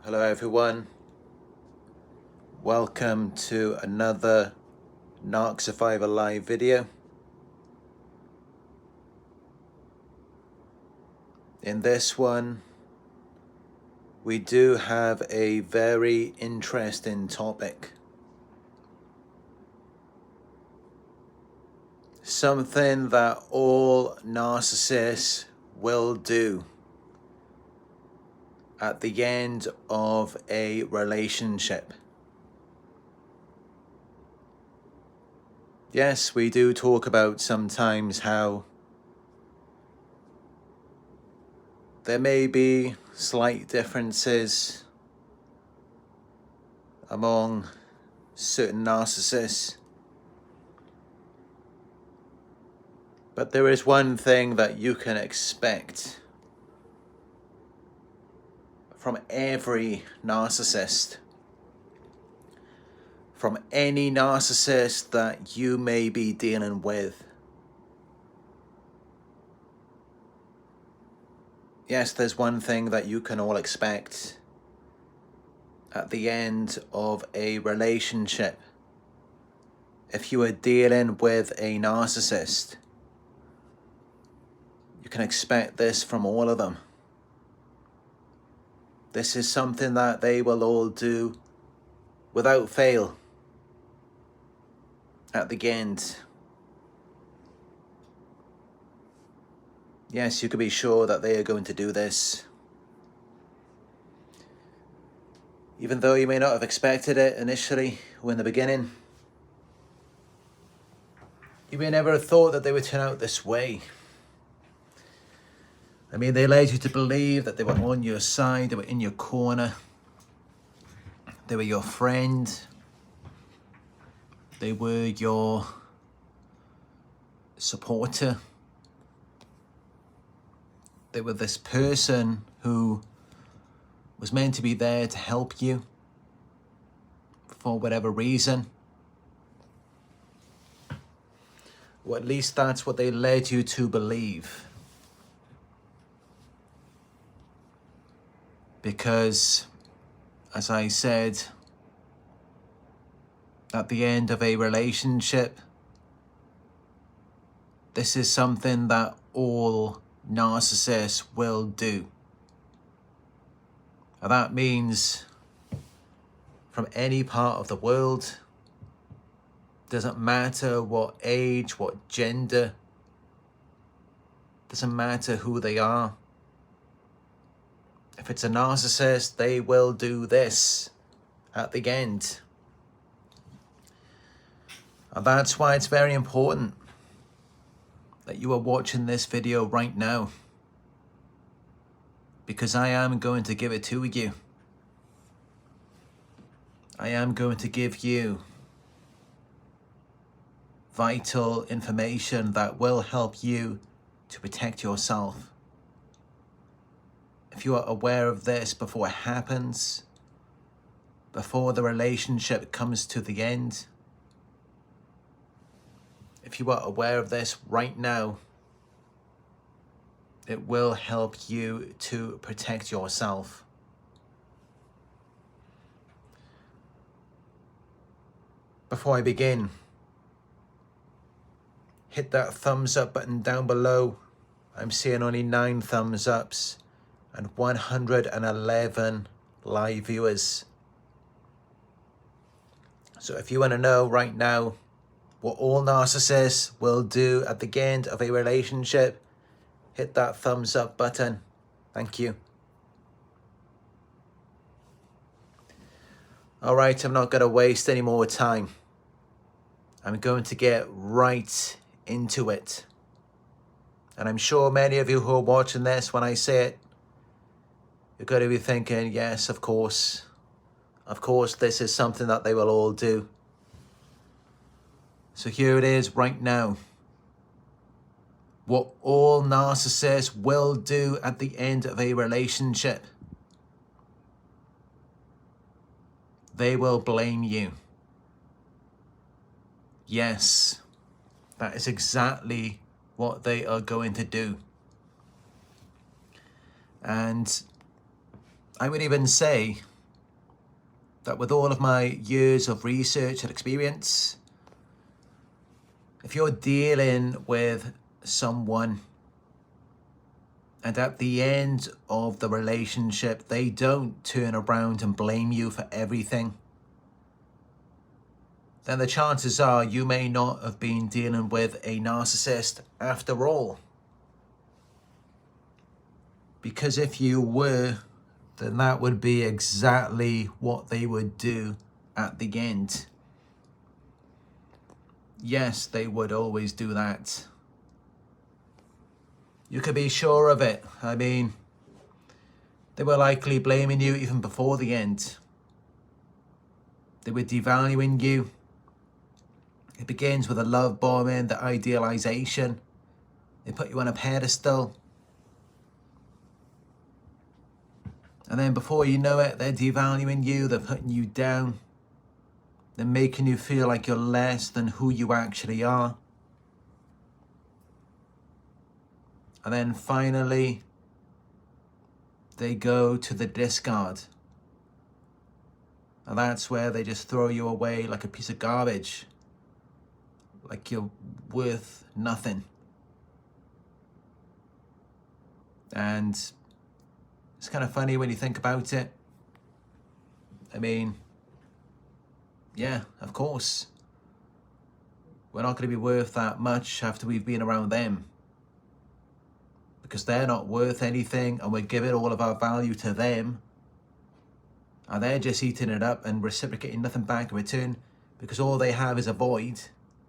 Hello everyone, welcome to another Narc Survivor live video. In this one, we do have a very interesting topic. Something that all narcissists will do at the end of a relationship. Yes, we do talk about sometimes how there may be slight differences among certain narcissists, but there is one thing that you can expect from every narcissist, from any narcissist that you may be dealing with. Yes, there's one thing that you can all expect at the end of a relationship. If you are dealing with a narcissist, you can expect this from all of them. This is something that they will all do without fail at the end. Yes, you can be sure that they are going to do this. Even though you may not have expected it initially or in the beginning. You may never have thought that they would turn out this way. I mean, they led you to believe that they were on your side, they were in your corner, they were your friend, they were your supporter. They were this person who was meant to be there to help you for whatever reason. Or at least that's what they led you to believe. Because, as I said, at the end of a relationship, this is something that all narcissists will do. And that means from any part of the world, doesn't matter what age, what gender, doesn't matter who they are. If it's a narcissist, they will do this at the end. And that's why it's very important that you are watching this video right now. Because I am going to give it to you. I am going to give you vital information that will help you to protect yourself. If you are aware of this before it happens, before the relationship comes to the end, if you are aware of this right now, it will help you to protect yourself. Before I begin, hit that thumbs up button down below. I'm seeing only 9 thumbs ups and 111 live viewers. So if you want to know right now what all narcissists will do at the end of a relationship, hit that thumbs up button. Thank you. All right, I'm not going to waste any more time. I'm going to get right into it. And I'm sure many of you who are watching this, when I say it, you're going to be thinking, yes, of course. Of course, this is something that they will all do. So here it is right now. What all narcissists will do at the end of a relationship. They will blame you. Yes, that is exactly what they are going to do. And I would even say that with all of my years of research and experience, if you're dealing with someone and at the end of the relationship, they don't turn around and blame you for everything, then the chances are you may not have been dealing with a narcissist after all. Because if you were, then that would be exactly what they would do at the end. Yes, they would always do that. You could be sure of it. I mean, they were likely blaming you even before the end. They were devaluing you. It begins with a love bombing, the idealization. They put you on a pedestal. And then before you know it, they're devaluing you, they're putting you down. They're making you feel like you're less than who you actually are. And then finally, they go to the discard. And that's where they just throw you away like a piece of garbage. Like you're worth nothing. And it's kind of funny when you think about it. I mean, yeah, of course. We're not going to be worth that much after we've been around them. Because they're not worth anything and we're giving all of our value to them. And they're just eating it up and reciprocating nothing back in return. Because all they have is a void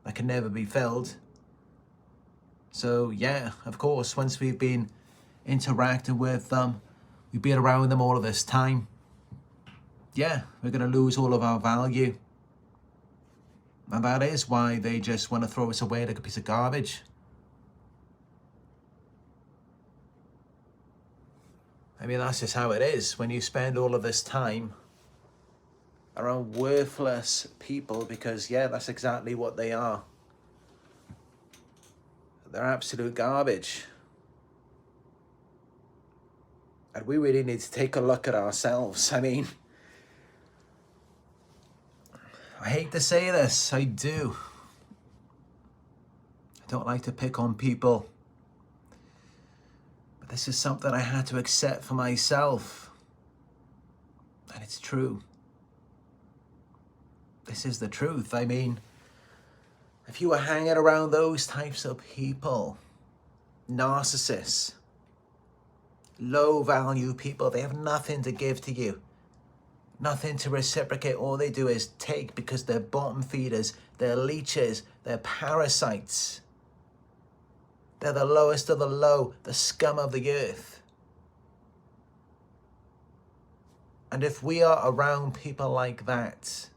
that can never be filled. So yeah, of course, once we've been interacting with them, we've been around them all of this time, yeah, we're going to lose all of our value. And that is why they just want to throw us away like a piece of garbage. I mean, that's just how it is when you spend all of this time around worthless people, because yeah, that's exactly what they are. They're absolute garbage. And we really need to take a look at ourselves. I mean, I hate to say this, I do. I don't like to pick on people. But this is something I had to accept for myself. And it's true. This is the truth. I mean, if you were hanging around those types of people, narcissists, low value people, they have nothing to give to you. Nothing to reciprocate. All they do is take, because they're bottom feeders, they're leeches, they're parasites. They're the lowest of the low, the scum of the earth. And if we are around people like that,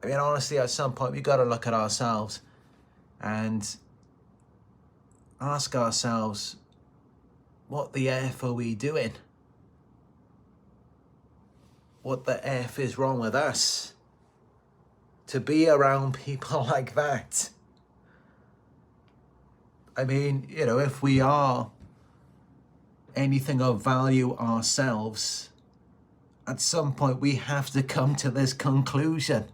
I mean, honestly, at some point, we've got to look at ourselves and ask ourselves, what the F are we doing? What the F is wrong with us to be around people like that? I mean, you know, if we are anything of value ourselves, at some point we have to come to this conclusion.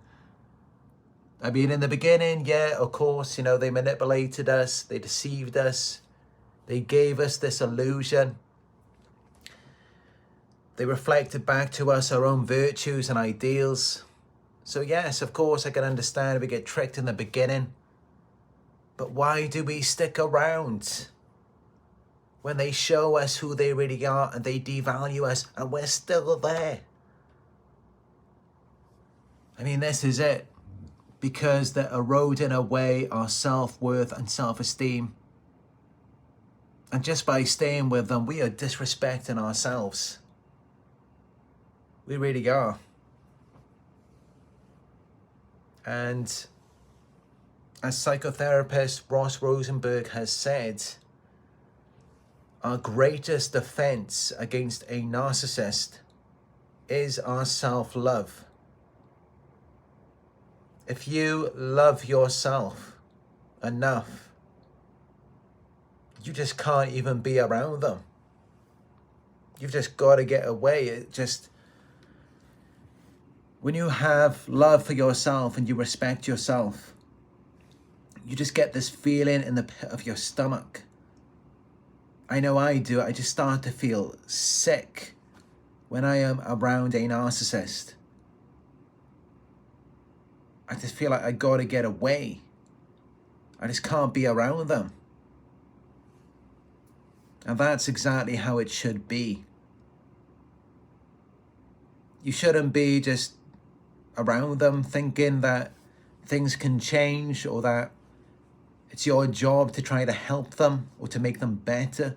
I mean, in the beginning, yeah, of course, you know, they manipulated us, they deceived us, they gave us this illusion. They reflected back to us our own virtues and ideals. So yes, of course, I can understand we get tricked in the beginning. But why do we stick around when they show us who they really are and they devalue us and we're still there? I mean, this is it. Because they're eroding away our self-worth and self-esteem. And just by staying with them, we are disrespecting ourselves. We really are. And as psychotherapist Ross Rosenberg has said, our greatest defense against a narcissist is our self-love. If you love yourself enough, you just can't even be around them. You've just got to get away. When you have love for yourself and you respect yourself, you just get this feeling in the pit of your stomach. I know I do. I just start to feel sick when I am around a narcissist. I just feel like I gotta get away. I just can't be around them. And that's exactly how it should be. You shouldn't be just around them thinking that things can change or that it's your job to try to help them or to make them better.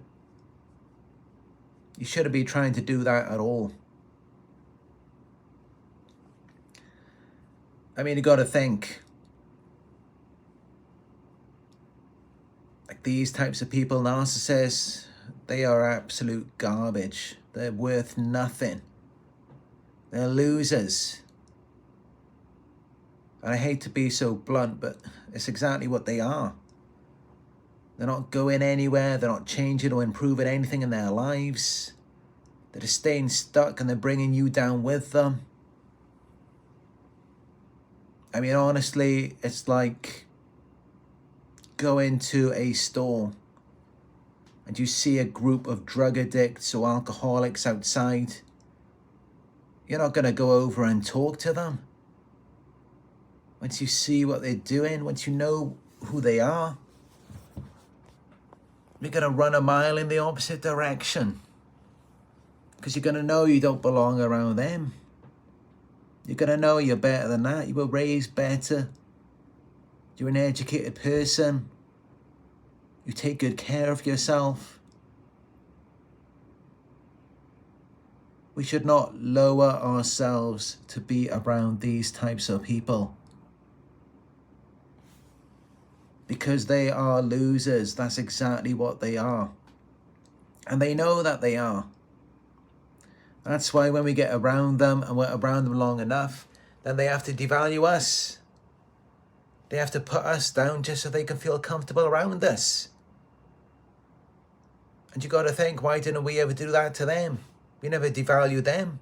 You shouldn't be trying to do that at all. I mean, you got to think, like these types of people, narcissists, they are absolute garbage. They're worth nothing. They're losers. And I hate to be so blunt, but it's exactly what they are. They're not going anywhere. They're not changing or improving anything in their lives. They're just staying stuck and they're bringing you down with them. I mean, honestly, it's like going to a store and you see a group of drug addicts or alcoholics outside. You're not going to go over and talk to them. Once you see what they're doing, once you know who they are, you're going to run a mile in the opposite direction. Because you're going to know you don't belong around them. You're going to know you're better than that. You were raised better. You're an educated person. You take good care of yourself. We should not lower ourselves to be around these types of people. Because they are losers. That's exactly what they are. And they know that they are. That's why when we get around them and we're around them long enough, then they have to devalue us. They have to put us down just so they can feel comfortable around us. And you got to think, why didn't we ever do that to them? We never devalued them.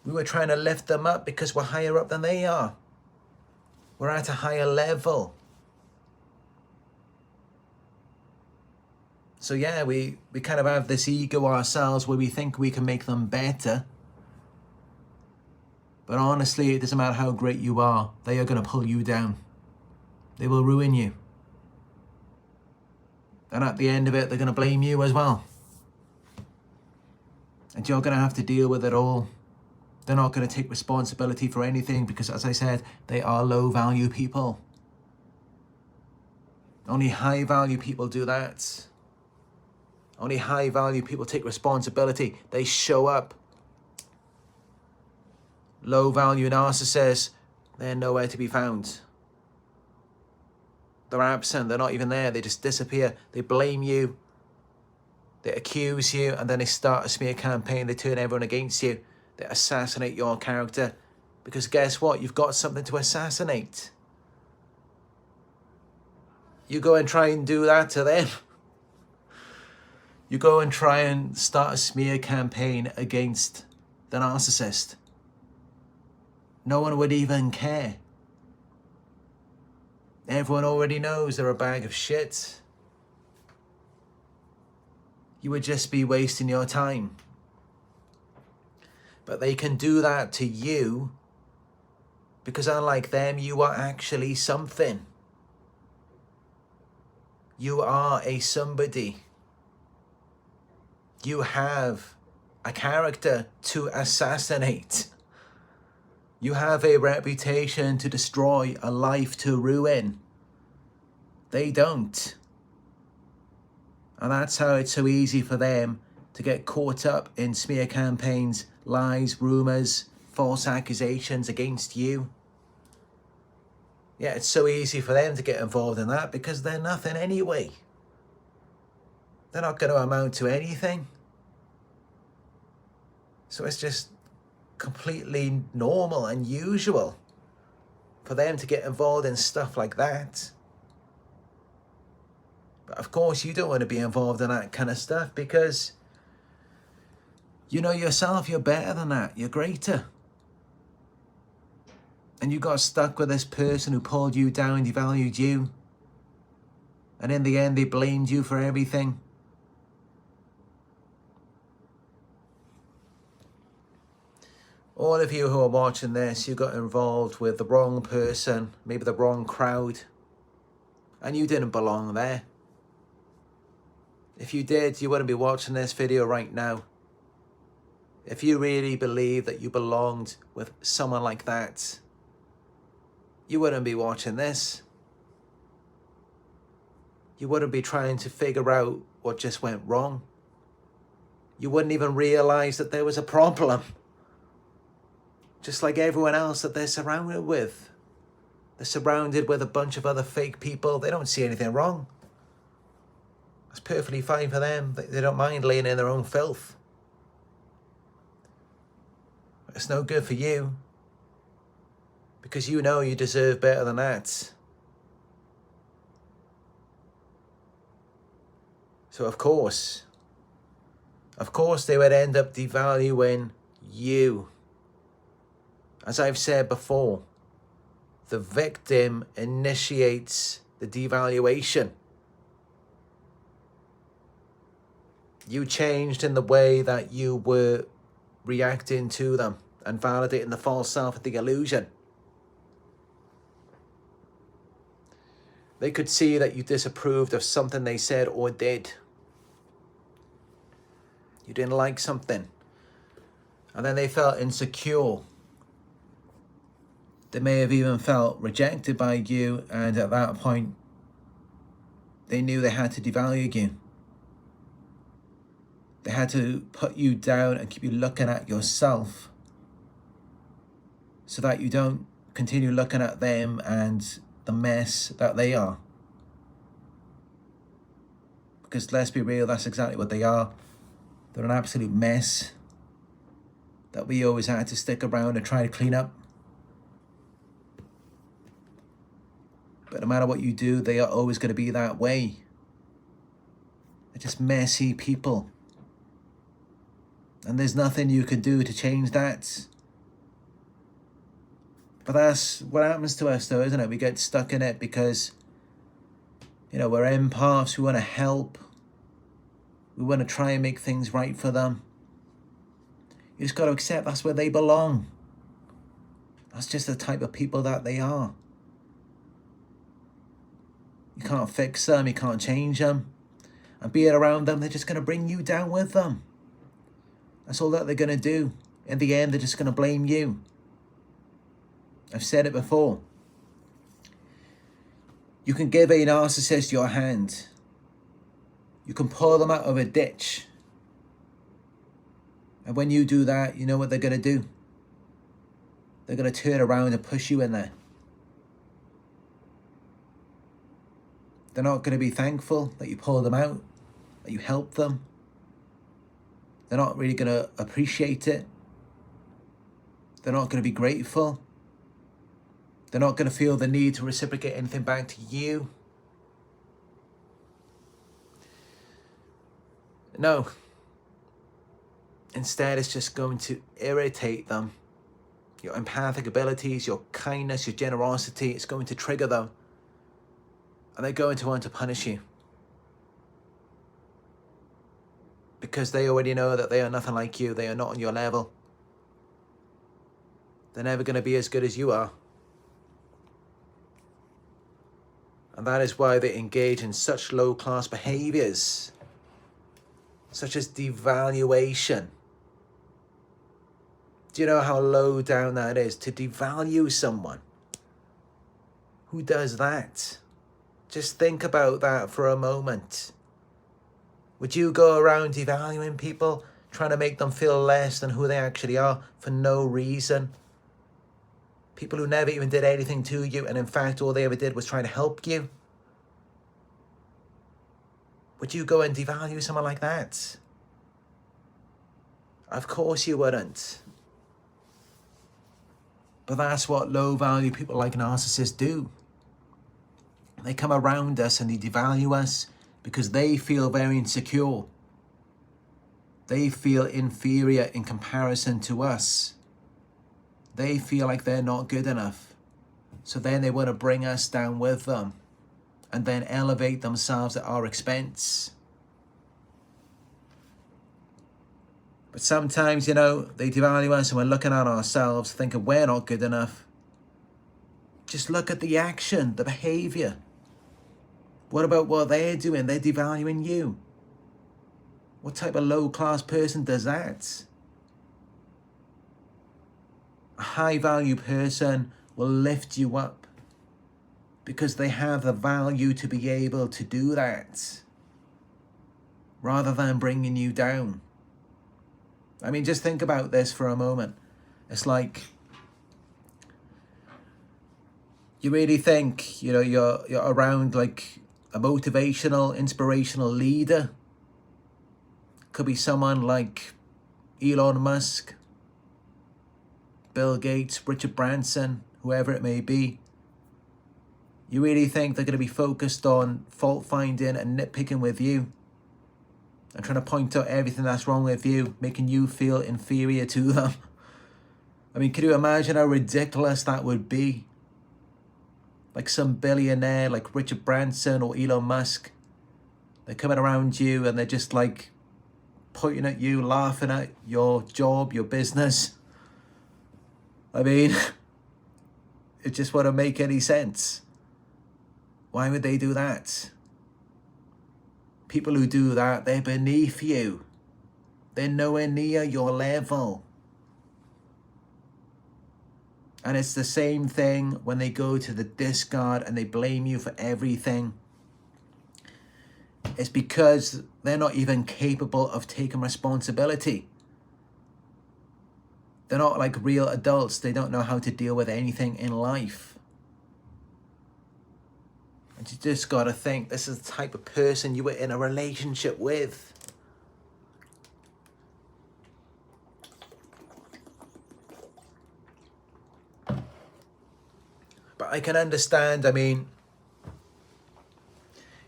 We were trying to lift them up because we're higher up than they are. We're at a higher level. So yeah, we kind of have this ego ourselves where we think we can make them better. But honestly, it doesn't matter how great you are. They are going to pull you down. They will ruin you. And at the end of it, they're going to blame you as well. And you're going to have to deal with it all. They're not going to take responsibility for anything because, as I said, they are low value people. Only high value people do that. Only high value people take responsibility. They show up. Low value narcissists, they're nowhere to be found. They're absent. They're not even there. They just disappear. They blame you. They accuse you, and then they start a smear campaign. They turn everyone against you. They assassinate your character. Because guess what? You've got something to assassinate. You go and try and do that to them. You go and try and start a smear campaign against the narcissist. No one would even care. Everyone already knows they're a bag of shit. You would just be wasting your time. But they can do that to you because unlike them, you are actually something. You are a somebody. You have a character to assassinate. You have a reputation to destroy, a life to ruin. They don't. And that's how it's so easy for them to get caught up in smear campaigns, lies, rumors, false accusations against you. Yeah, it's so easy for them to get involved in that because they're nothing anyway. They're not going to amount to anything. So it's just completely normal and usual for them to get involved in stuff like that. But of course, you don't want to be involved in that kind of stuff because you know yourself, you're better than that. You're greater. And you got stuck with this person who pulled you down, devalued you. And in the end, they blamed you for everything. All of you who are watching this, you got involved with the wrong person, maybe the wrong crowd, and you didn't belong there. If you did, you wouldn't be watching this video right now. If you really believe that you belonged with someone like that, you wouldn't be watching this. You wouldn't be trying to figure out what just went wrong. You wouldn't even realize that there was a problem. Just like everyone else that they're surrounded with. They're surrounded with a bunch of other fake people. They don't see anything wrong. It's perfectly fine for them. They don't mind laying in their own filth. It's no good for you. Because you know you deserve better than that. So of course they would end up devaluing you. As I've said before, the victim initiates the devaluation. You changed in the way that you were reacting to them and validating the false self and the illusion. They could see that you disapproved of something they said or did. You didn't like something. And then they felt insecure. They may have even felt rejected by you, and at that point, they knew they had to devalue you. They had to put you down and keep you looking at yourself so that you don't continue looking at them and the mess that they are. Because let's be real, that's exactly what they are. They're an absolute mess that we always had to stick around and try to clean up. But no matter what you do, they are always going to be that way. They're just messy people. And there's nothing you can do to change that. But that's what happens to us though, isn't it? We get stuck in it because, you know, we're empaths, we want to help. We want to try and make things right for them. You just got to accept that's where they belong. That's just the type of people that they are. You can't fix them, you can't change them. And being around them, they're just going to bring you down with them. That's all that they're going to do. In the end, they're just going to blame you. I've said it before. You can give a narcissist your hand. You can pull them out of a ditch. And when you do that, you know what they're going to do? They're going to turn around and push you in there. They're not going to be thankful that you pulled them out, that you helped them. They're not really going to appreciate it. They're not going to be grateful. They're not going to feel the need to reciprocate anything back to you. No. Instead, it's just going to irritate them. Your empathic abilities, your kindness, your generosity, it's going to trigger them. And they're going to want to punish you. Because they already know that they are nothing like you. They are not on your level. They're never going to be as good as you are. And that is why they engage in such low-class behaviors, such as devaluation. Do you know how low down that is? To devalue someone. Who does that? Just think about that for a moment. Would you go around devaluing people, trying to make them feel less than who they actually are for no reason? People who never even did anything to you, and in fact all they ever did was try to help you. Would you go and devalue someone like that? Of course you wouldn't. But that's what low-value people like narcissists do. They come around us and they devalue us because they feel very insecure. They feel inferior in comparison to us. They feel like they're not good enough. So then they want to bring us down with them and then elevate themselves at our expense. But sometimes, you know, they devalue us and we're looking at ourselves thinking we're not good enough. Just look at the action, the behavior. What about what they're doing? They're devaluing you. What type of low-class person does that? A high-value person will lift you up because they have the value to be able to do that, rather than bringing you down. I mean, just think about this for a moment. It's like, you really think, you know, you're around like a motivational, inspirational leader. Could be someone like Elon Musk, Bill Gates, Richard Branson, whoever it may be. You really think they're going to be focused on fault finding and nitpicking with you and trying to point out everything that's wrong with you, making you feel inferior to them? I mean, can you imagine how ridiculous that would be? Like some billionaire like Richard Branson or Elon Musk, they're coming around you and they're just like pointing at you, laughing at your job, your business. I mean, it just wouldn't make any sense. Why would they do that? People who do that, they're beneath you. They're nowhere near your level. And it's the same thing when they go to the discard and they blame you for everything. It's because they're not even capable of taking responsibility. They're not like real adults. They don't know how to deal with anything in life. And you just got to think, this is the type of person you were in a relationship with. But I can understand, I mean,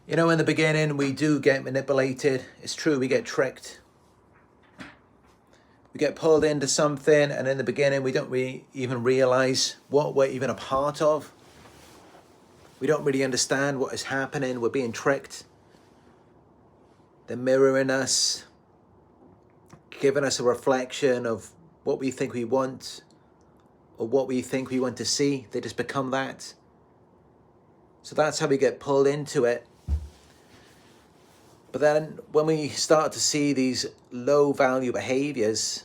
you know, in the beginning, we do get manipulated. It's true, we get tricked. We get pulled into something, and in the beginning, we don't really even realize what we're even a part of. We don't really understand what is happening. We're being tricked. They're mirroring us, giving us a reflection of what we think we want or what we think we want to see. They just become that. So that's how we get pulled into it. But then when we start to see these low value behaviors,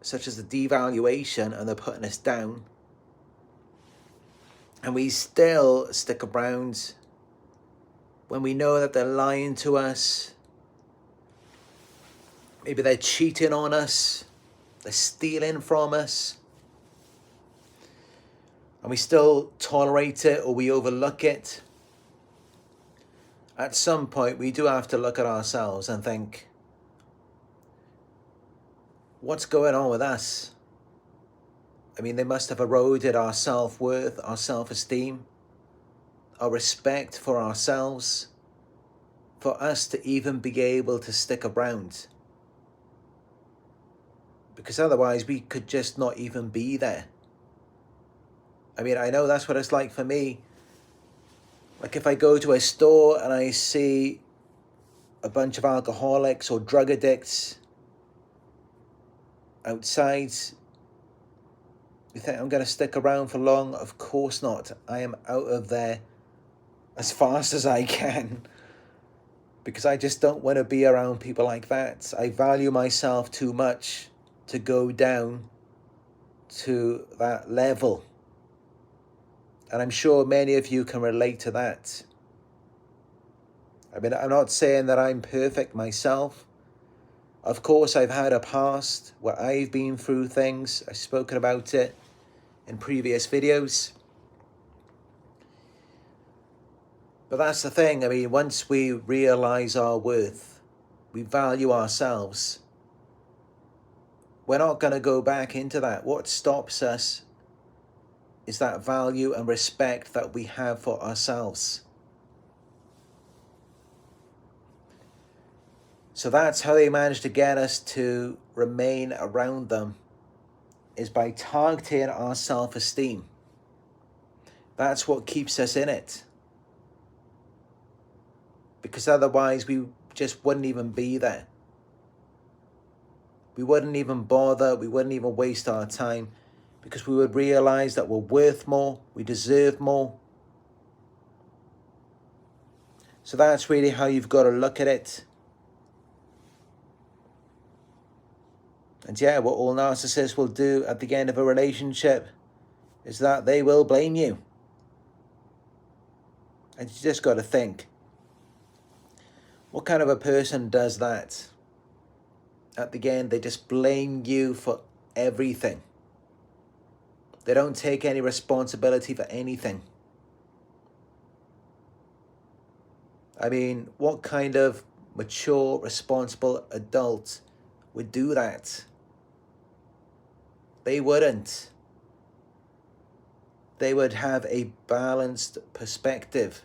such as the devaluation, and they're putting us down, and we still stick around when we know that they're lying to us, maybe they're cheating on us, they're stealing from us, and we still tolerate it or we overlook it, at some point we do have to look at ourselves and think, what's going on with us? I mean, they must have eroded our self-worth, our self-esteem, our respect for ourselves, for us to even be able to stick around. Because otherwise we could just not even be there. I mean, I know that's what it's like for me. Like if I go to a store and I see a bunch of alcoholics or drug addicts outside, you think I'm going to stick around for long? Of course not. I am out of there as fast as I can, because I just don't want to be around people like that. I value myself too much to go down to that level. And I'm sure many of you can relate to that. I mean, I'm not saying that I'm perfect myself. Of course, I've had a past where I've been through things. I've spoken about it in previous videos. But that's the thing. I mean, once we realize our worth, we value ourselves, we're not going to go back into that. What stops us is that value and respect that we have for ourselves. So that's how they manage to get us to remain around them, is by targeting our self-esteem. That's what keeps us in it. Because otherwise we just wouldn't even be there. We wouldn't even bother, we wouldn't even waste our time, because we would realize that we're worth more, we deserve more. So that's really how you've got to look at it. And yeah, what all narcissists will do at the end of a relationship is that they will blame you. And you just got to think, what kind of a person does that? At the end, they just blame you for everything. They don't take any responsibility for anything. I mean, what kind of mature, responsible adult would do that? They wouldn't. They would have a balanced perspective.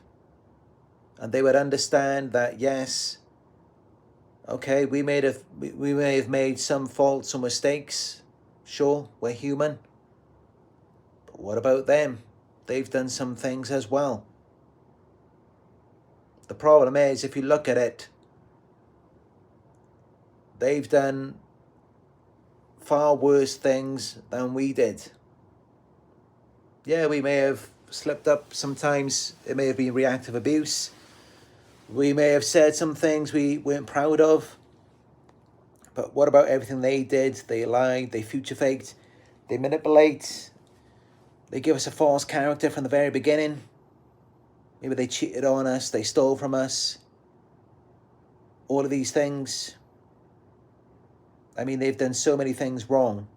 And they would understand that, yes, okay, we may have made some faults or mistakes. Sure, we're human. But what about them? They've done some things as well. The problem is, if you look at it, they've done far worse things than we did. Yeah, we may have slipped up sometimes. It may have been reactive abuse. We may have said some things we weren't proud of. But what about everything they did? They lied, they future faked, they manipulate, they give us a false character from the very beginning. Maybe they cheated on us, they stole from us. All of these things. I mean, they've done so many things wrong.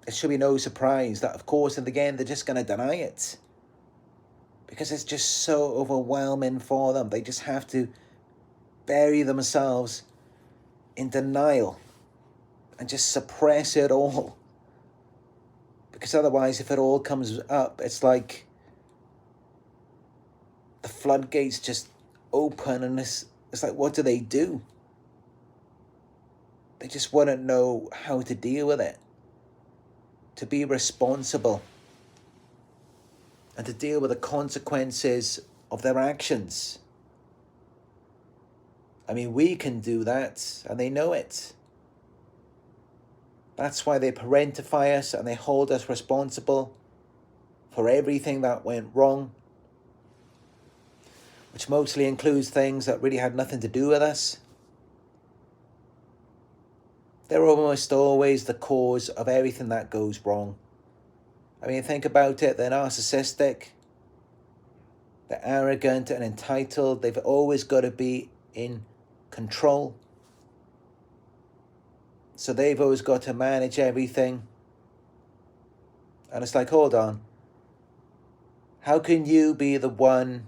It should be no surprise that, of course, in the end, they're just going to deny it. Because it's just so overwhelming for them. They just have to bury themselves in denial and just suppress it all. Because otherwise, if it all comes up, it's like the floodgates just open, and it's like, what do? They just wouldn't know how to deal with it, to be responsible, and to deal with the consequences of their actions. I mean, we can do that, and they know it. That's why they parentify us and they hold us responsible for everything that went wrong, which mostly includes things that really had nothing to do with us. They're almost always the cause of everything that goes wrong. I mean, think about it. They're narcissistic. They're arrogant and entitled. They've always got to be in control. So they've always got to manage everything. And it's like, hold on. How can you be the one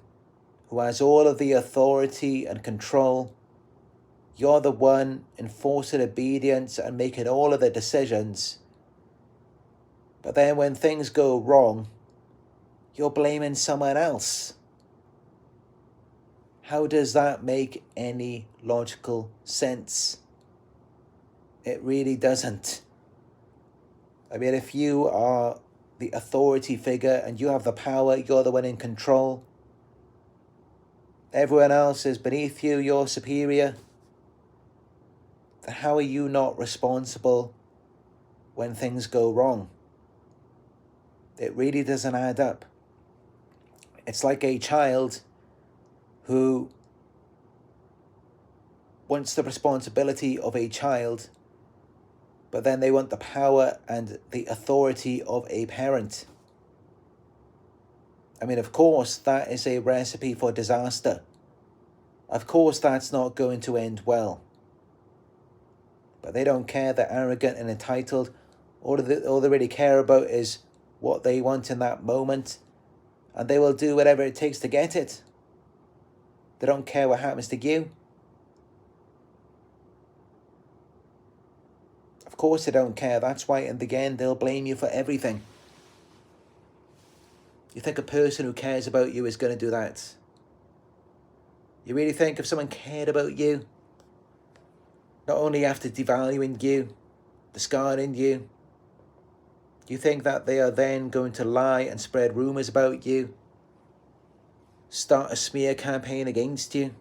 who has all of the authority and control? You're the one enforcing obedience and making all of the decisions. But then when things go wrong, you're blaming someone else. How does that make any logical sense? It really doesn't. I mean, if you are the authority figure and you have the power, you're the one in control. Everyone else is beneath you, you're superior. Then how are you not responsible when things go wrong? It really doesn't add up. It's like a child who wants the responsibility of a child, but then they want the power and the authority of a parent. I mean, of course, that is a recipe for disaster. Of course, that's not going to end well. But they don't care. They're arrogant and entitled. All they really care about is what they want in that moment, and they will do whatever it takes to get it. They don't care what happens to you. Of course they don't care. That's why in the end they'll blame you for everything. You think a person who cares about you is going to do that? You really think if someone cared about you, not only after devaluing you, discarding you, You think that they are then going to lie and spread rumors about you, start a smear campaign against you,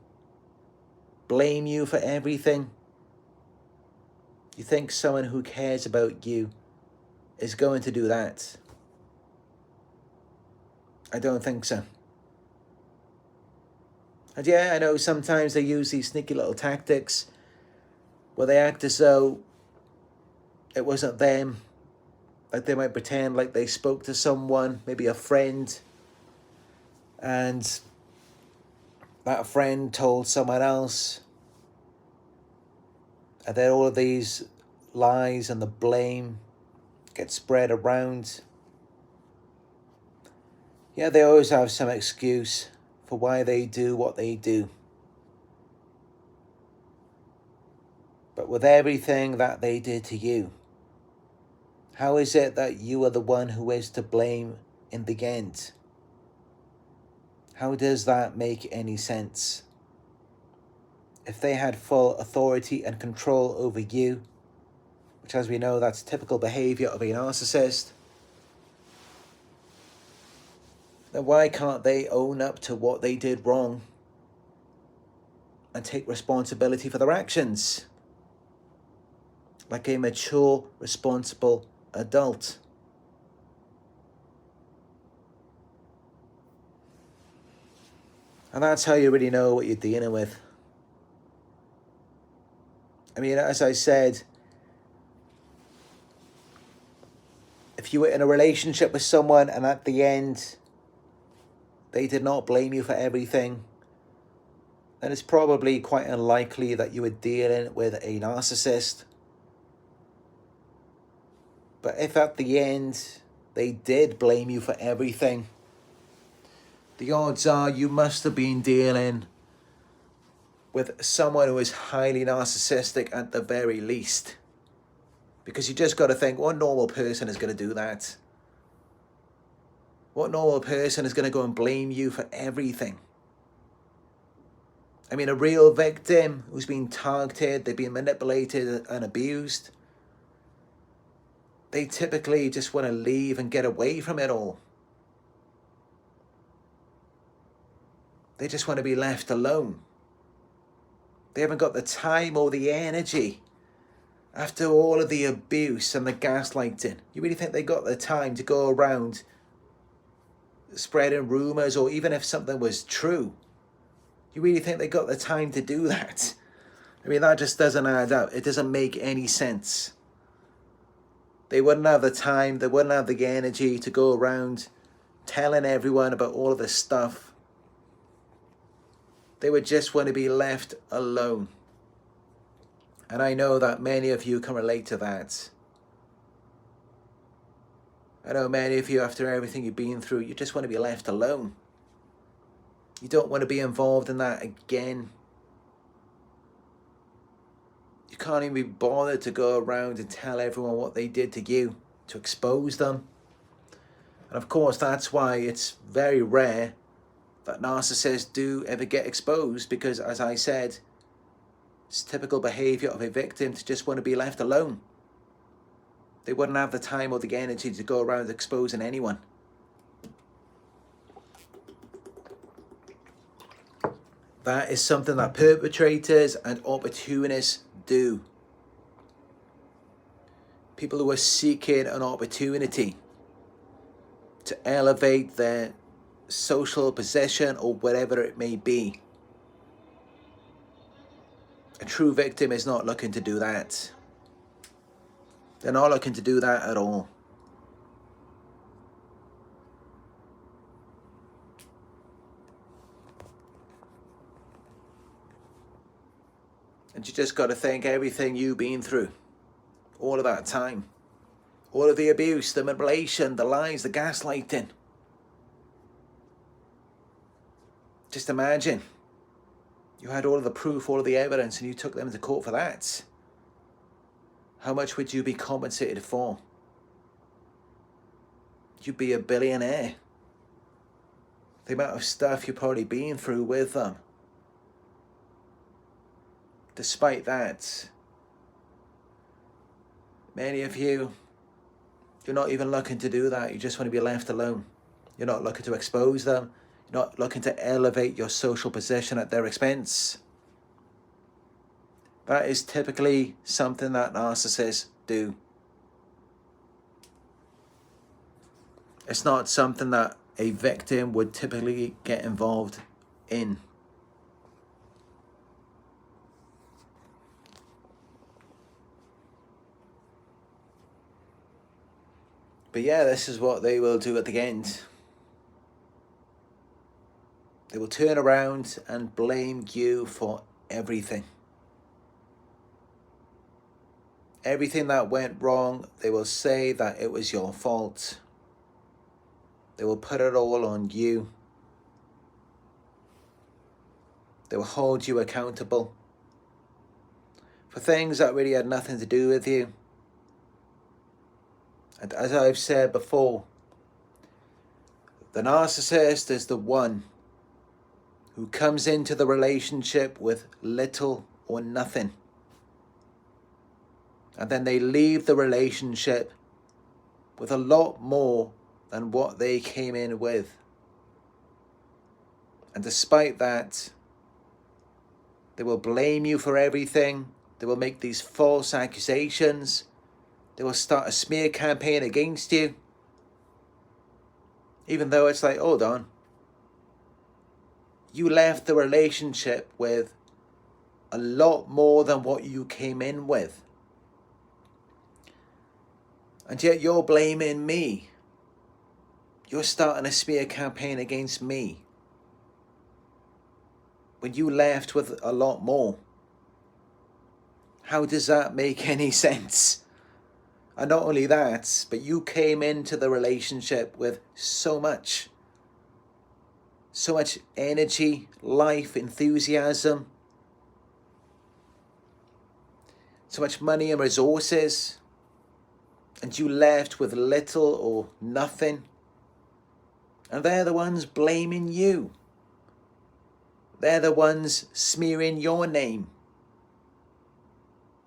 blame you for everything? You think someone who cares about you is going to do that? I don't think so. And yeah, I know sometimes they use these sneaky little tactics where they act as though it wasn't them. Like they might pretend like they spoke to someone, maybe a friend, and that friend told someone else. And then all of these lies and the blame get spread around. Yeah, they always have some excuse for why they do what they do. But with everything that they did to you, how is it that you are the one who is to blame in the end? How does that make any sense? If they had full authority and control over you, which as we know, that's typical behavior of a narcissist, then why can't they own up to what they did wrong and take responsibility for their actions? Like a mature, responsible adult. And that's how you really know what you're dealing with. I mean, as I said, if you were in a relationship with someone and at the end they did not blame you for everything, then it's probably quite unlikely that you were dealing with a narcissist. But if at the end they did blame you for everything, the odds are you must have been dealing with someone who is highly narcissistic at the very least. Because you just got to think, what normal person is going to do that? What normal person is going to go and blame you for everything? I mean, a real victim who's been targeted, they've been manipulated and abused, they typically just want to leave and get away from it all. They just want to be left alone. They haven't got the time or the energy after all of the abuse and the gaslighting. You really think they got the time to go around spreading rumors, or even if something was true, you really think they got the time to do that? I mean, that just doesn't add up. It doesn't make any sense. They wouldn't have the time, they wouldn't have the energy to go around telling everyone about all of this stuff. They would just want to be left alone. And I know that many of you can relate to that. I know many of you, after everything you've been through, you just want to be left alone. You don't want to be involved in that again. You can't even be bothered to go around and tell everyone what they did to you, to expose them. And of course, that's why it's very rare that narcissists do ever get exposed, because as I said, it's typical behavior of a victim to just want to be left alone. They wouldn't have the time or the energy to go around exposing anyone. That is something that perpetrators and opportunists do. People who are seeking an opportunity to elevate their social position or whatever it may be. A true victim is not looking to do that. They're not looking to do that at all. And you just got to think everything you've been through, all of that time, all of the abuse, the manipulation, the lies, the gaslighting. Just imagine you had all of the proof, all of the evidence, and you took them to court for that. How much would you be compensated for? You'd be a billionaire. The amount of stuff you've probably been through with them. Despite that, many of you You're not even looking to do that. You just want to be left alone. You're not looking to expose them. You're not looking to elevate your social position at their expense. That is typically something that narcissists do. It's not something that a victim would typically get involved in. But yeah, this is what they will do at the end. They will turn around and blame you for everything. Everything that went wrong, they will say that it was your fault. They will put it all on you. They will hold you accountable for things that really had nothing to do with you. And as I've said before, the narcissist is the one who comes into the relationship with little or nothing. And then they leave the relationship with a lot more than what they came in with. And despite that, they will blame you for everything. They will make these false accusations. They will start a smear campaign against you. Even though it's like, hold on. You left the relationship with a lot more than what you came in with. And yet you're blaming me. You're starting a smear campaign against me. When you left with a lot more. How does that make any sense? And not only that, but you came into the relationship with so much energy, life, enthusiasm, so much money and resources, and you left with little or nothing. And they're the ones blaming you. They're the ones smearing your name,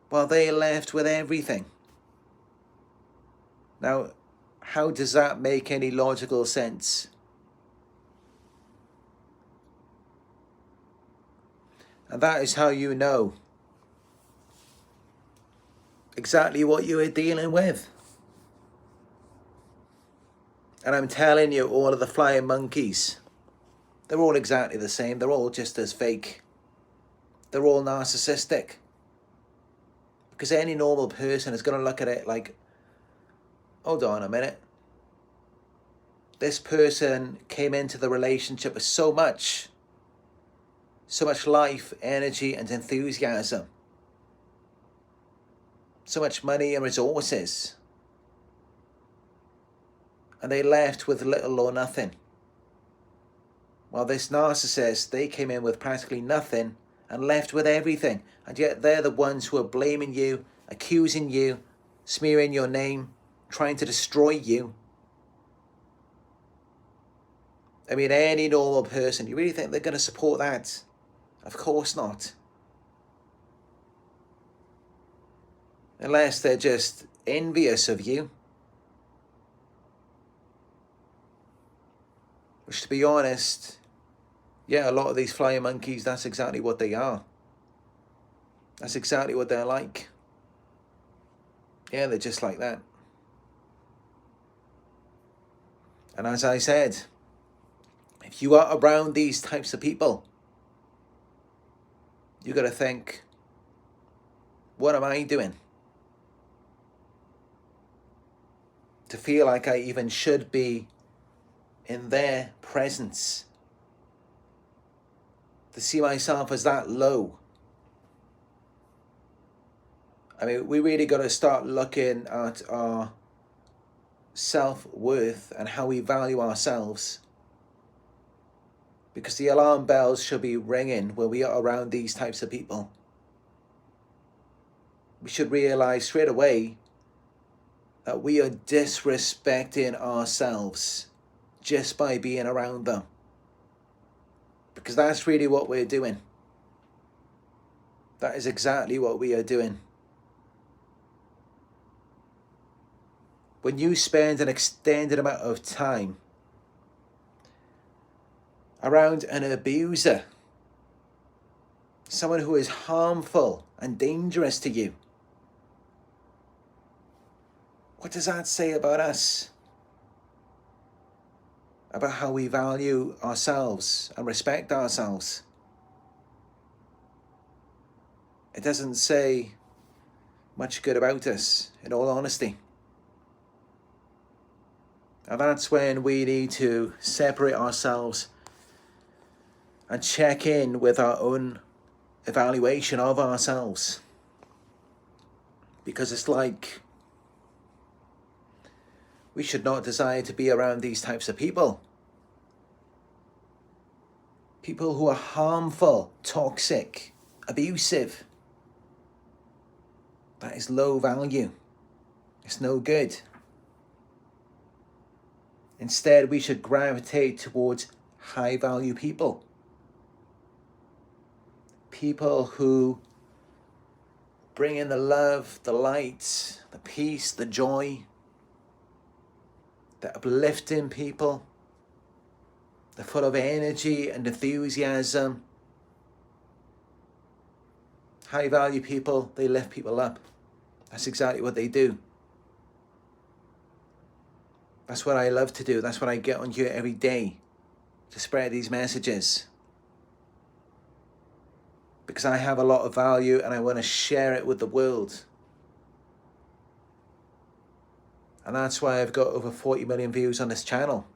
while they left with everything. Now, how does that make any logical sense? And that is how you know exactly what you are dealing with. And I'm telling you, all of the flying monkeys, they're all exactly the same. They're all just as fake. They're all narcissistic. Because any normal person is going to look at it like, hold on a minute. This person came into the relationship with so much life, energy, and enthusiasm. So much money and resources. And they left with little or nothing. While this narcissist, they came in with practically nothing and left with everything. And yet they're the ones who are blaming you, accusing you, smearing your name, trying to destroy you. I mean, any normal person, you really think they're going to support that? Of course not. Unless they're just envious of you. Which, to be honest, yeah, a lot of these flying monkeys, that's exactly what they are. That's exactly what they're like. Yeah, they're just like that. And as I said, if you are around these types of people, you got to think, what am I doing to feel like I even should be in their presence? To see myself as that low. I mean, we really got to start looking at our self-worth and how we value ourselves. Because the alarm bells should be ringing when we are around these types of people. We should realize straight away that we are disrespecting ourselves just by being around them. Because that's really what we're doing. That is exactly what we are doing. when you spend an extended amount of time around an abuser, someone who is harmful and dangerous to you, what does that say about us? About how we value ourselves and respect ourselves? It doesn't say much good about us, in all honesty. And that's when we need to separate ourselves and check in with our own evaluation of ourselves. Because it's like we should not desire to be around these types of people. People who are harmful, toxic, abusive. That is low value. It's no good. Instead, we should gravitate towards high value people. People who bring in the love, the light, the peace, the joy, the uplifting people. They're full of energy and enthusiasm. High value people, they lift people up. That's exactly what they do. That's what I love to do. That's what I get on here every day, to spread these messages. Because I have a lot of value and I want to share it with the world. And that's why I've got over 40 million views on this channel.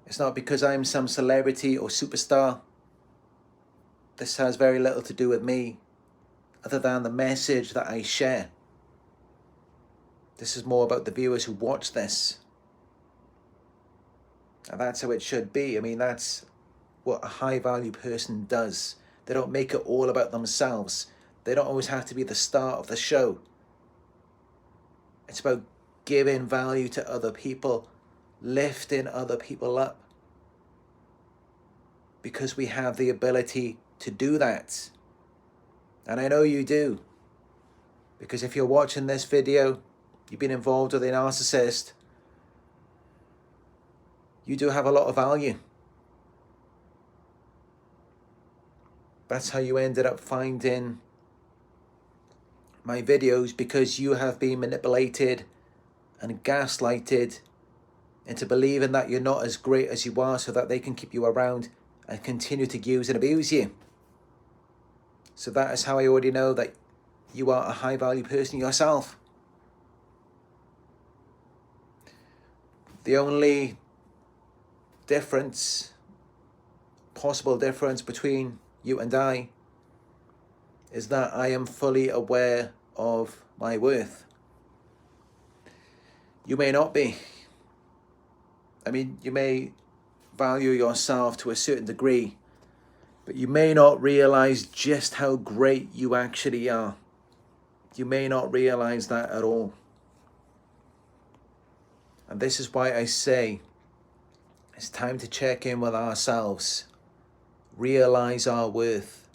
It's not because I'm some celebrity or superstar. This has very little to do with me, other than the message that I share. This is more about the viewers who watch this. And that's how it should be. I mean, that's what a high value person does. They don't make it all about themselves. They don't always have to be the star of the show. It's about giving value to other people, lifting other people up. Because we have the ability to do that. And I know you do. Because if you're watching this video, you've been involved with a narcissist, you do have a lot of value. That's how you ended up finding my videos, because you have been manipulated and gaslighted into believing that you're not as great as you are, so that they can keep you around and continue to use and abuse you. So that is how I already know that you are a high value person yourself. The only difference, possible difference between you and I, is that I am fully aware of my worth. You may not be. I mean, you may value yourself to a certain degree, but you may not realize just how great you actually are. You may not realize that at all. And this is why I say it's time to check in with ourselves, realize our worth,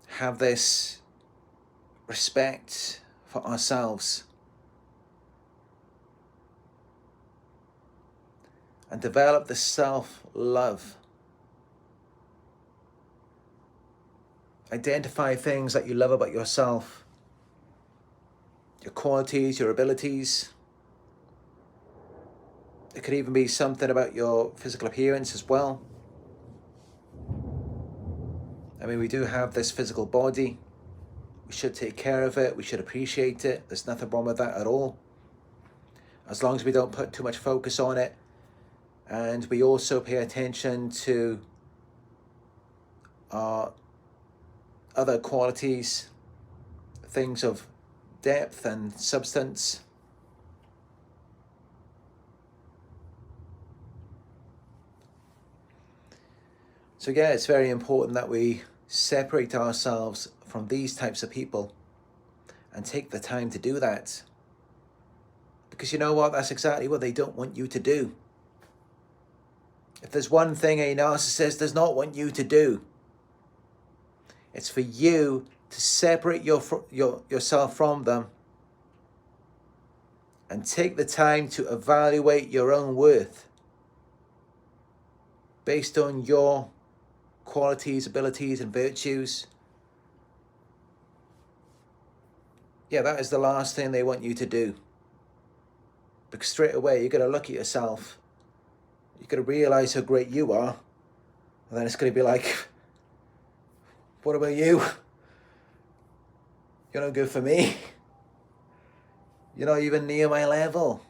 have this respect for ourselves, and develop the self-love. Identify things that you love about yourself, your qualities, your abilities. It could even be something about your physical appearance as well. I mean, we do have this physical body. We should take care of it. We should appreciate it. There's nothing wrong with that at all. As long as we don't put too much focus on it. And we also pay attention to our other qualities, things of depth and substance. So yeah, it's very important that we separate ourselves from these types of people and take the time to do that. Because you know what? That's exactly what they don't want you to do. If there's one thing a narcissist does not want you to do, it's for you to separate yourself from them and take the time to evaluate your own worth based on your qualities, abilities, and virtues. Yeah, that is the last thing they want you to do. Because straight away, you're going to look at yourself. You're going to realize how great you are. And then it's going to be like, what about you? You're not good for me. You're not even near my level.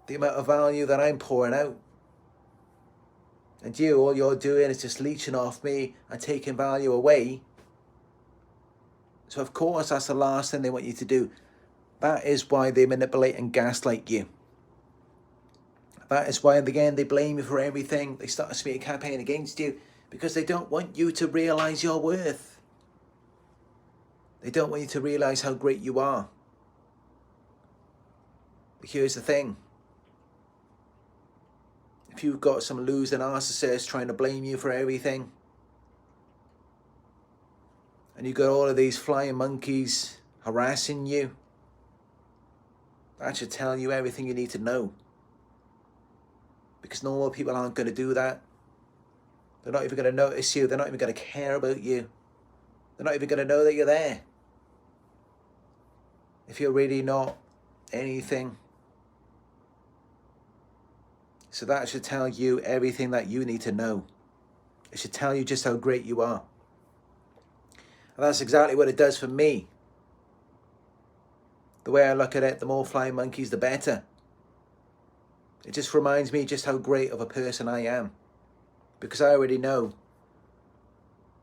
The amount of value that I'm pouring out. And you, all you're doing is just leeching off me and taking value away. So of course, that's the last thing they want you to do. That is why they manipulate and gaslight you. That is why, again, they blame you for everything. They start a smear campaign against you because they don't want you to realize your worth. They don't want you to realize how great you are. But here's the thing. If you've got some loser narcissists trying to blame you for everything, and you've got all of these flying monkeys harassing you, that should tell you everything you need to know. Because normal people aren't going to do that. They're not even going to notice you. They're not even going to care about you. They're not even going to know that you're there. If you're really not anything. So that should tell you everything that you need to know. It should tell you just how great you are. And that's exactly what it does for me. The way I look at it, the more flying monkeys, the better. It just reminds me just how great of a person I am. Because I already know.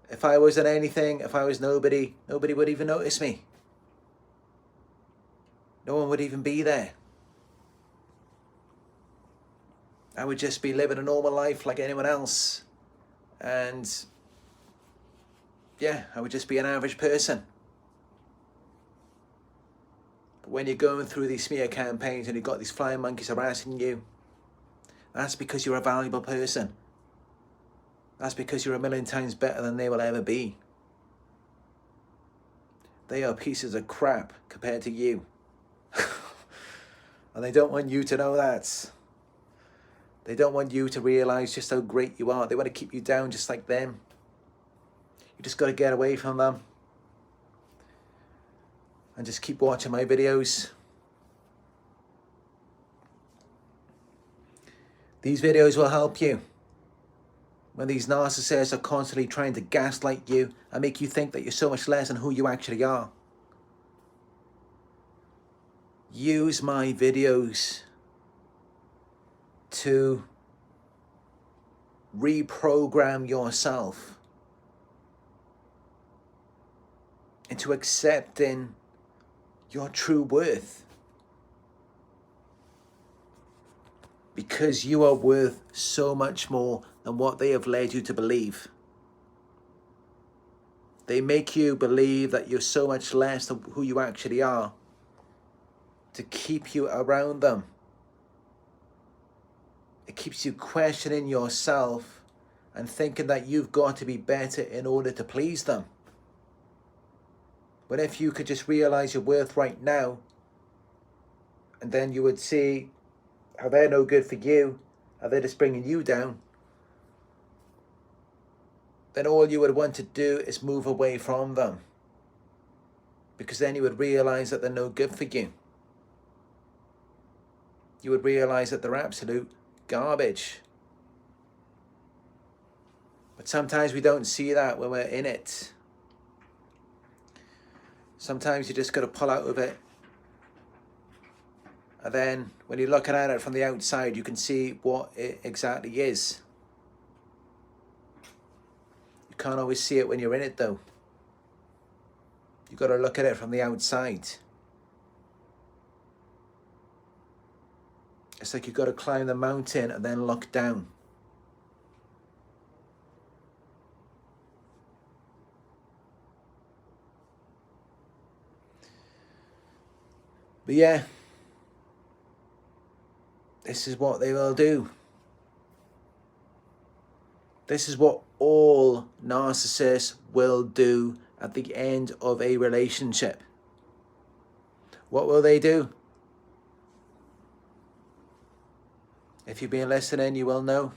If I wasn't anything, if I was nobody, nobody would even notice me. No one would even be there. I would just be living a normal life like anyone else. And yeah, I would just be an average person. But when you're going through these smear campaigns and you've got these flying monkeys harassing you, that's because you're a valuable person. That's because you're a million times better than they will ever be. They are pieces of crap compared to you. And they don't want you to know that. They don't want you to realize just how great you are. They want to keep you down just like them. You just got to get away from them. And just keep watching my videos. These videos will help you. When these narcissists are constantly trying to gaslight you and make you think that you're so much less than who you actually are. Use my videos to reprogram yourself into accepting your true worth. Because you are worth so much more than what they have led you to believe. They make you believe that you're so much less than who you actually are to keep you around them. It keeps you questioning yourself and thinking that you've got to be better in order to please them. But if you could just realize your worth right now, and then you would see how they're no good for you, how they're just bringing you down, then all you would want to do is move away from them. Because then you would realize that they're no good for you. You would realize that they're absolute garbage. But sometimes we don't see that when we're in it. Sometimes you just got to pull out of it. And then when you're looking at it from the outside, you can see what it exactly is. You can't always see it when you're in it though. You've got to look at it from the outside. It's like you've got to climb the mountain and then look down. But yeah, this is what they will do. This is what all narcissists will do at the end of a relationship. What will they do? If you've been listening, you will know.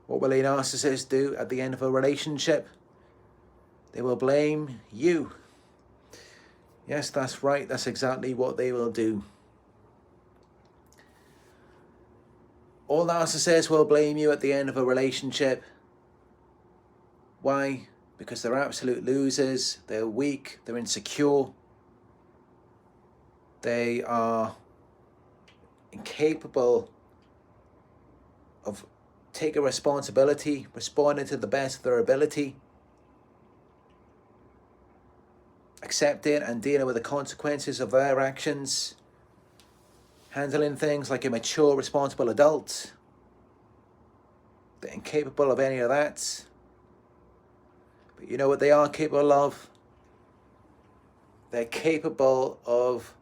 What will a narcissist do at the end of a relationship? They will blame you. Yes, that's right. That's exactly what they will do. All narcissists will blame you at the end of a relationship. Why? Because they're absolute losers. They're weak. They're insecure. They are incapable of taking responsibility, responding to the best of their ability, accepting and dealing with the consequences of their actions, handling things like a mature, responsible adult. They're incapable of any of that. But you know what they are capable of? They're capable of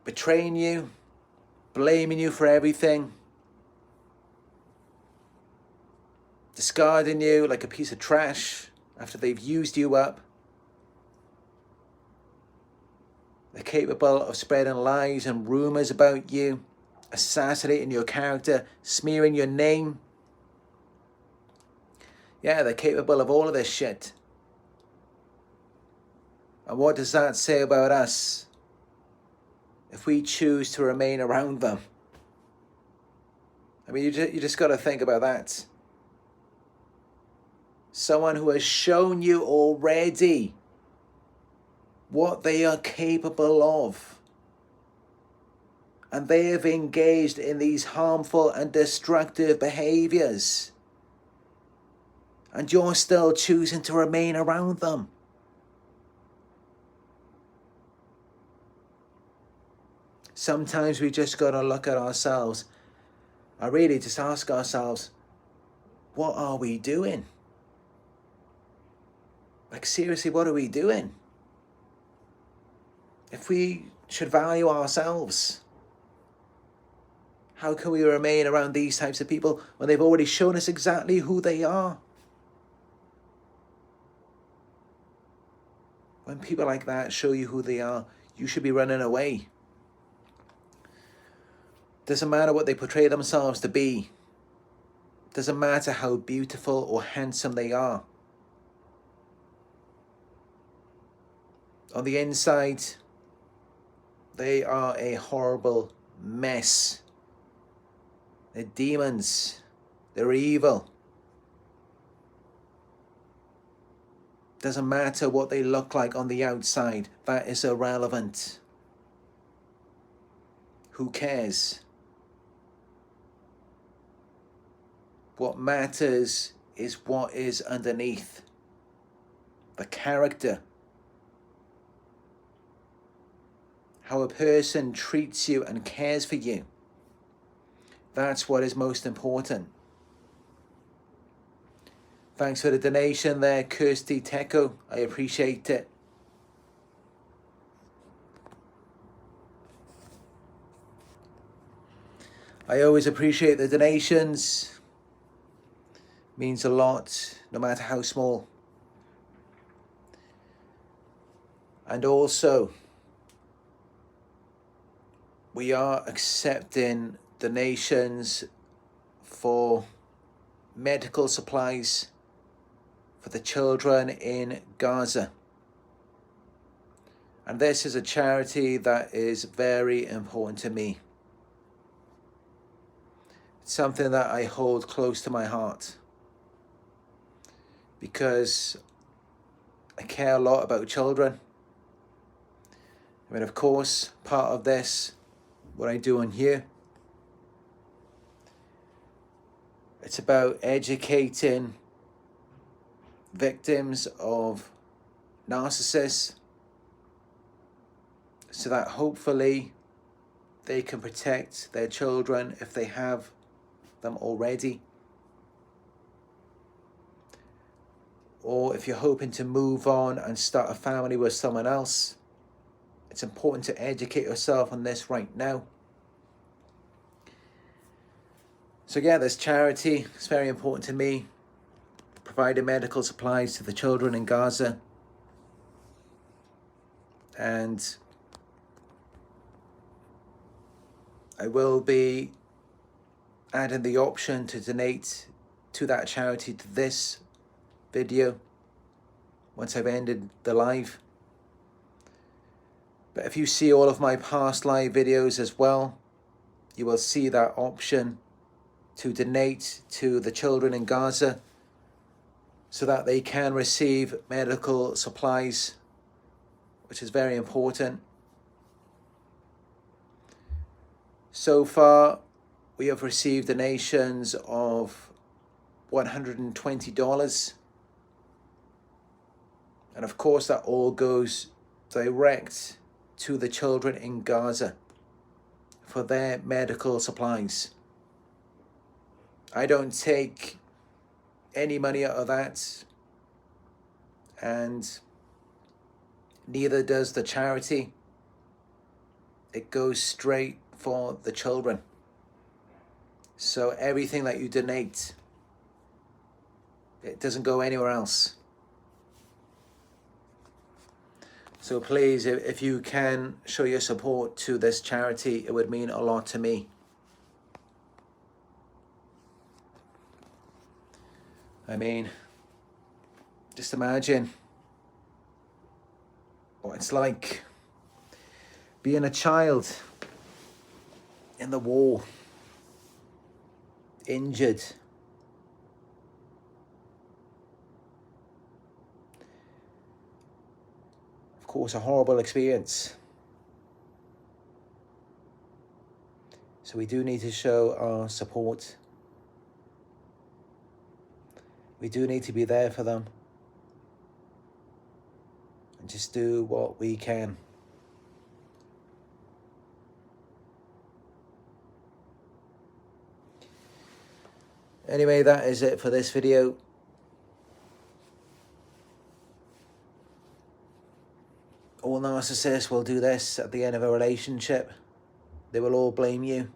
betraying you, blaming you for everything, discarding you like a piece of trash after they've used you up. They're capable of spreading lies and rumors about you, assassinating your character, smearing your name. Yeah, they're capable of all of this shit. And what does that say about us if we choose to remain around them? I mean, you just got to think about that. Someone who has shown you already what they are capable of. And they have engaged in these harmful and destructive behaviors. And you're still choosing to remain around them. Sometimes we just got to look at ourselves and really just ask ourselves, what are we doing? Like, seriously, what are we doing? If we should value ourselves, how can we remain around these types of people when they've already shown us exactly who they are? When people like that show you who they are, you should be running away. Doesn't matter what they portray themselves to be. Doesn't matter how beautiful or handsome they are. On the inside, they are a horrible mess. They're demons. They're evil. Doesn't matter what they look like on the outside. That is irrelevant. Who cares? What matters is what is underneath. The character. How a person treats you and cares for you. That's what is most important. Thanks for the donation there, Kirsty Teco. I appreciate it. I always appreciate the donations. Means a lot, no matter how small. And also, we are accepting donations for medical supplies for the children in Gaza. And this is a charity that is very important to me. It's something that I hold close to my heart because I care a lot about children. I mean, of course, part of this, what I do on here, it's about educating victims of narcissists so that hopefully they can protect their children if they have them already. Or if you're hoping to move on and start a family with someone else, it's important to educate yourself on this right now. So yeah, this charity is very important to me, providing medical supplies to the children in Gaza. And I will be adding the option to donate to that charity to this video once I've ended the live. But if you see all of my past live videos as well, you will see that option to donate to the children in Gaza so that they can receive medical supplies, which is very important. So far, we have received donations of $120. And of course, that all goes direct to the children in Gaza for their medical supplies. I don't take any money out of that, and neither does the charity. It goes straight for the children. So everything that you donate, it doesn't go anywhere else. So please, if you can show your support to this charity, it would mean a lot to me. I mean, just imagine what it's like being a child in the war, injured. Of course, a horrible experience. So we do need to show our support. We do need to be there for them and just do what we can. Anyway, that is it for this video. All narcissists will do this at the end of a relationship. They will all blame you.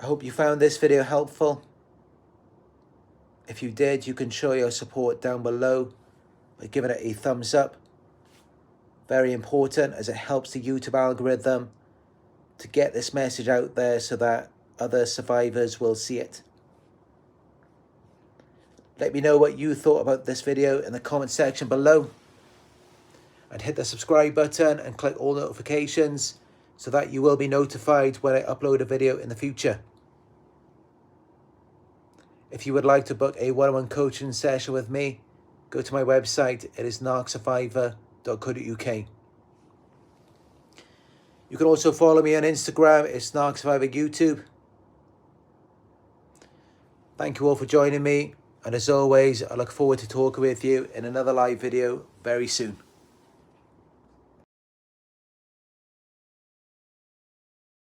I hope you found this video helpful. If you did, you can show your support down below by giving it a thumbs up. Very important, as it helps the YouTube algorithm to get this message out there so that other survivors will see it. Let me know what you thought about this video in the comment section below. And hit the subscribe button and click all notifications so that you will be notified when I upload a video in the future. If you would like to book a one-on-one coaching session with me, go to my website. It is narcsurvivor.co.uk. You can also follow me on Instagram. It's Narc Survivor YouTube. Thank you all for joining me. And as always, I look forward to talking with you in another live video very soon.